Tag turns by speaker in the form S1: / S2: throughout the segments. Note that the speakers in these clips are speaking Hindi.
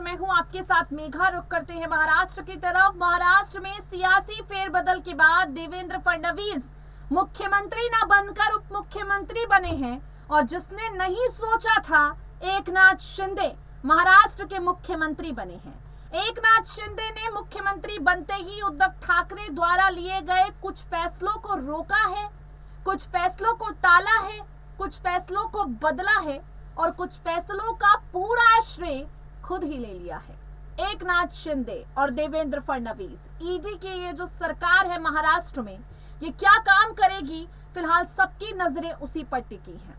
S1: और मैं हूं आपके साथ मेघा। रुक करते हैं महाराष्ट्र की तरफ। महाराष्ट्र में सियासी फेरबदल के बाद देवेंद्र फडणवीस मुख्यमंत्री न बनकर उप मुख्यमंत्री बने हैं और जिसने नहीं सोचा था एकनाथ शिंदे महाराष्ट्र के मुख्यमंत्री बने हैं। एकनाथ शिंदे ने मुख्यमंत्री बनते ही उद्धव ठाकरे द्वारा लिए गए कुछ फैसलों को रोका है, कुछ फैसलों को टाला है, कुछ फैसलों को बदला है और कुछ फैसलों का पूरा श्रेय खुद ही ले लिया है। एकनाथ शिंदे और देवेंद्र फडणवीस, ईडी की ये जो सरकार है महाराष्ट्र में, ये क्या काम करेगी, फिलहाल सबकी नजरें उसी पर टिकी हैं।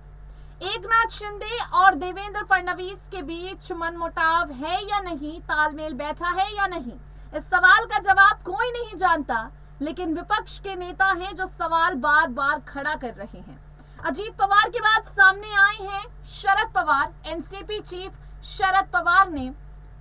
S1: एकनाथ शिंदे और देवेंद्र फडणवीस के बीच मनमुटाव है या नहीं, तालमेल बैठा है या नहीं, इस सवाल का जवाब कोई नहीं जानता, लेकिन विपक्ष के नेता हैं जो सवाल बार बार खड़ा कर रहे हैं। अजीत पवार के बाद सामने आए हैं शरद पवार। एनसीपी चीफ शरद पवार ने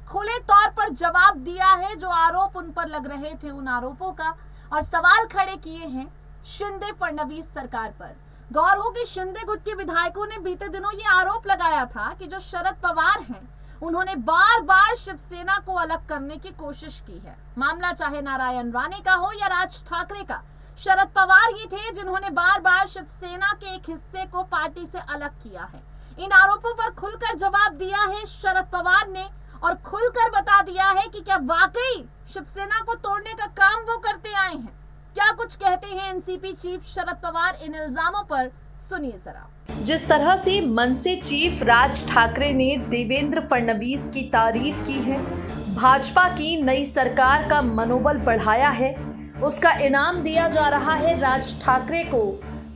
S1: खुले तौर पर जवाब दिया है जो आरोप उन पर लग रहे थे, उन आरोपों का, और सवाल खड़े किए हैं शिंदे फडणवीस सरकार पर। गौर हो कि शिंदे गुट के विधायकों ने बीते दिनों ये आरोप लगाया था कि जो शरद पवार हैं उन्होंने बार बार शिवसेना को अलग करने की कोशिश की है। मामला चाहे नारायण राणे का हो या राज ठाकरे का, शरद पवार ही थे जिन्होंने बार बार शिवसेना के एक हिस्से को पार्टी से अलग किया है। इन आरोपों पर खुलकर जवाब दिया है शरद पवार ने और खुलकर बता दिया है कि क्या वाकई शिवसेना को तोड़ने का काम वो करते आए हैं। क्या कुछ कहते हैं एनसीपी चीफ शरद पवार इन इल्जामों पर, सुनिए जरा।
S2: जिस तरह से मनसे चीफ राज ठाकरे ने देवेंद्र फडणवीस की तारीफ की है, भाजपा की नई सरकार का मनोबल बढ़ाया है, उसका इनाम दिया जा रहा है राज ठाकरे को,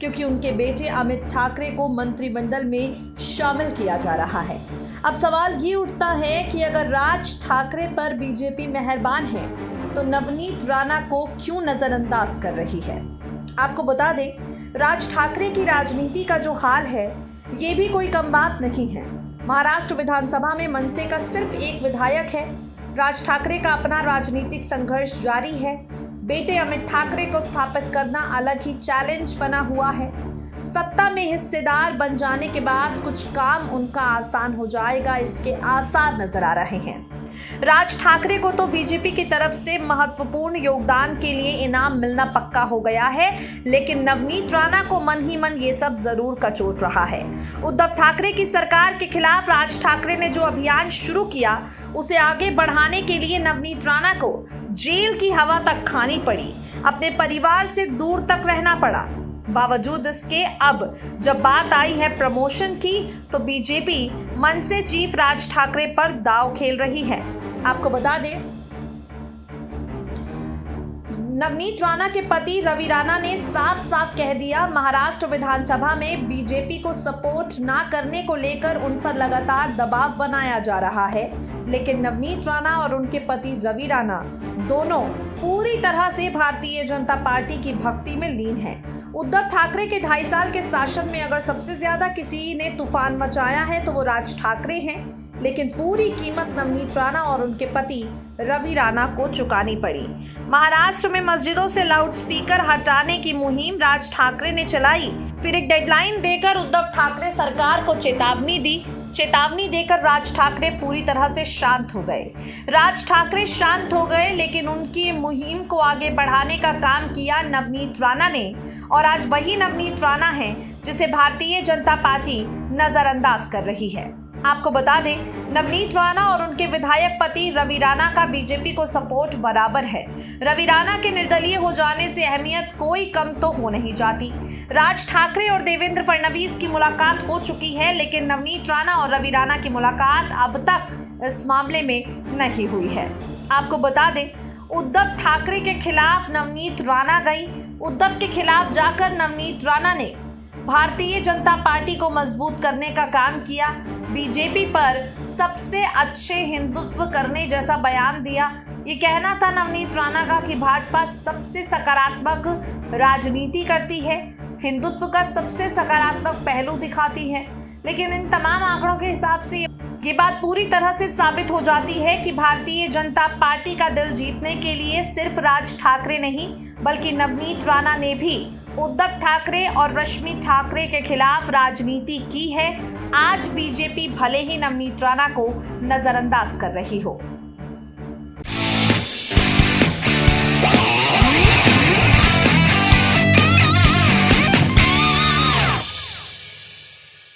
S2: क्योंकि उनके बेटे अमित ठाकरे को मंत्रिमंडल में शामिल किया जा रहा है। अब सवाल ये उठता है कि अगर राज ठाकरे पर बीजेपी मेहरबान है तो नवनीत राणा को क्यों नजरअंदाज कर रही है। आपको बता दें, राज ठाकरे की राजनीति का जो हाल है ये भी कोई कम बात नहीं है। महाराष्ट्र विधानसभा में मनसे का सिर्फ एक विधायक है। राज ठाकरे का अपना राजनीतिक संघर्ष जारी है। बेटे अमित ठाकरे को स्थापित करना अलग ही चैलेंज बना हुआ है। सत्ता में हिस्सेदार बन जाने के बाद कुछ काम उनका आसान हो जाएगा, इसके आसार नजर आ रहे हैं। राज ठाकरे को तो बीजेपी की तरफ से महत्वपूर्ण योगदान के लिए इनाम मिलना पक्का हो गया है, लेकिन नवनीत राणा को मन ही मन ये सब जरूर कचोट रहा है। उद्धव ठाकरे की सरकार के खिलाफ राज ठाकरे ने जो अभियान शुरू किया, उसे आगे बढ़ाने के लिए नवनीत राणा को जेल की हवा तक खानी पड़ी, अपने परिवार से दूर तक रहना पड़ा। बावजूद इसके अब जब बात आई है प्रमोशन की, तो बीजेपी मनसे चीफ राज ठाकरे पर दांव खेल रही है। आपको बता दें, नवनीत राणा के पति रवि राणा ने साफ साफ कह दिया, महाराष्ट्र विधानसभा में बीजेपी को सपोर्ट ना करने को लेकर उन पर लगातार दबाव बनाया जा रहा है, लेकिन नवनीत राणा और उनके पति रवि राणा दोनों पूरी तरह से भारतीय जनता पार्टी की भक्ति में लीन हैं। उद्धव ठाकरे के 2.5 साल के शासन में अगर सबसे ज्यादा किसी ने तूफान मचाया है तो वो राज ठाकरे हैं, लेकिन पूरी कीमत नवनीत राणा और उनके पति रवि राणा को चुकानी पड़ी। महाराष्ट्र में मस्जिदों से लाउडस्पीकर हटाने की मुहिम राज ठाकरे ने चलाई, फिर एक डेडलाइन देकर उद्धव ठाकरे सरकार को चेतावनी दी। चेतावनी देकर राज ठाकरे पूरी तरह से शांत हो गए। राज ठाकरे शांत हो गए, लेकिन उनकी मुहिम को आगे बढ़ाने का काम किया नवनीत राणा ने, और आज वही नवनीत राणा है जिसे भारतीय जनता पार्टी नजरअंदाज कर रही है। आपको बता दें, नवनीत राणा और उनके विधायक पति रवि राणा का बीजेपी को सपोर्ट बराबर है। रवि राणा के निर्दलीय हो जाने से अहमियत कोई कम तो हो नहीं जाती। राज ठाकरे और देवेंद्र फडणवीस की मुलाकात हो चुकी है, लेकिन नवनीत राणा और रवि राणा की मुलाकात अब तक इस मामले में नहीं हुई है। आपको बता दें, उद्धव ठाकरे के खिलाफ नवनीत राणा गई। उद्धव के खिलाफ जाकर नवनीत राणा ने भारतीय जनता पार्टी को मजबूत करने का काम किया। बीजेपी पर सबसे अच्छे हिंदुत्व करने जैसा बयान दिया। ये कहना था नवनीत राणा का कि भाजपा सबसे सकारात्मक राजनीति करती है, हिंदुत्व का सबसे सकारात्मक पहलू दिखाती है। लेकिन इन तमाम आंकड़ों के हिसाब से ये बात पूरी तरह से साबित हो जाती है कि भारतीय जनता पार्टी का दिल जीतने के लिए सिर्फ राज ठाकरे नहीं, बल्कि नवनीत राणा ने भी उद्धव ठाकरे और रश्मि ठाकरे के खिलाफ राजनीति की है। आज बीजेपी भले ही नवनीत राणा को नजरअंदाज कर रही हो।